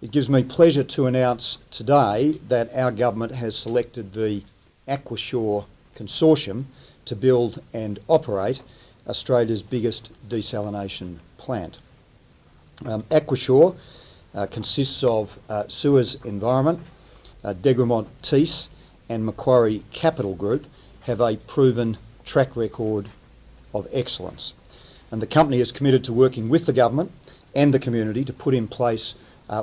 It gives me pleasure to announce today that our government has selected the AquaSure consortium to build and operate Australia's biggest desalination plant. AquaSure consists of Suez Environment, Degremont Thiess and Macquarie Capital Group have a proven track record of excellence. And the company is committed to working with the government and the community to put in place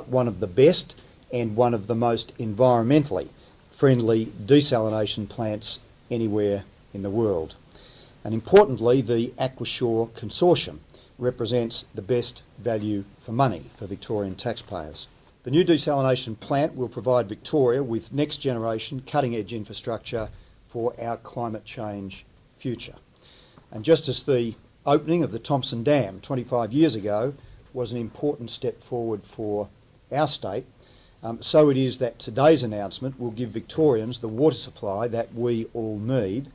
one of the best and one of the most environmentally friendly desalination plants anywhere in the world. And importantly, the AquaSure consortium represents the best value for money for Victorian taxpayers. The new desalination plant will provide Victoria with next generation cutting edge infrastructure for our climate change future. And just as the opening of the Thomson Dam 25 years ago was an important step forward for our state, so it is that today's announcement will give Victorians the water supply that we all need.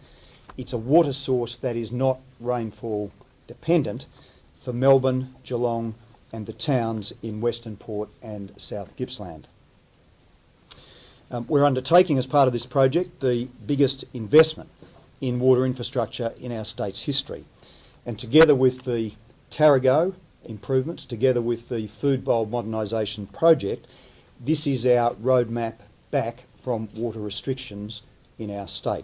It's a water source that is not rainfall dependent for Melbourne, Geelong and the towns in Western Port and South Gippsland. We're undertaking as part of this project the biggest investment in water infrastructure in our state's history. And together with the Tarago improvements, together with the Food Bowl modernisation project, this is our roadmap back from water restrictions in our state.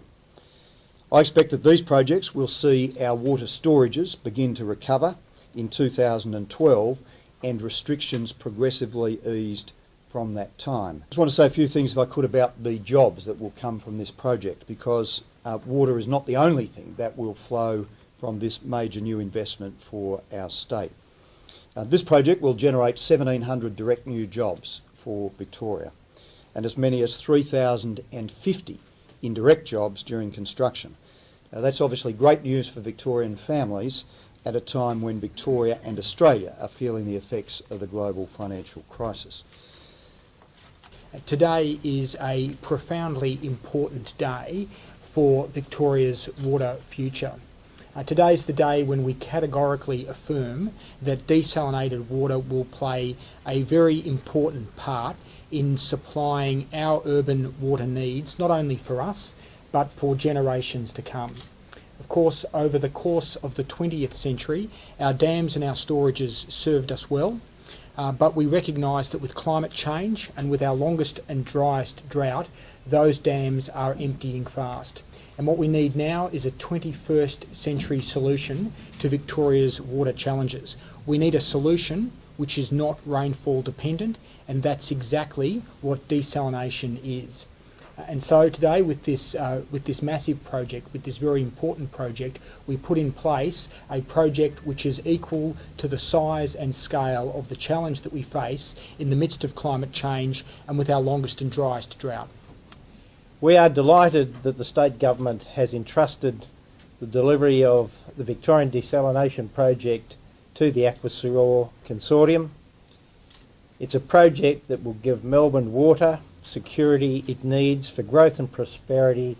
I expect that these projects will see our water storages begin to recover in 2012 and restrictions progressively eased from that time. I just want to say a few things, if I could, about the jobs that will come from this project, because water is not the only thing that will flow from this major new investment for our state. This project will generate 1,700 direct new jobs for Victoria and as many as 3,050 indirect jobs during construction. That's obviously great news for Victorian families at a time when Victoria and Australia are feeling the effects of the global financial crisis. Today is a profoundly important day for Victoria's water future. Today is the day when we categorically affirm that desalinated water will play a very important part in supplying our urban water needs, not only for us, but for generations to come. Of course, over the course of the 20th century, our dams and our storages served us well, but we recognise that with climate change and with our longest and driest drought, those dams are emptying fast. And what we need now is a 21st century solution to Victoria's water challenges. We need a solution which is not rainfall dependent, and that's exactly what desalination is. And so today, with this massive project, with this very important project, we put in place a project which is equal to the size and scale of the challenge that we face in the midst of climate change and with our longest and driest drought. We are delighted that the state government has entrusted the delivery of the Victorian Desalination Project to the AquaSure consortium. It's a project that will give Melbourne water security it needs for growth and prosperity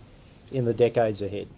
in the decades ahead.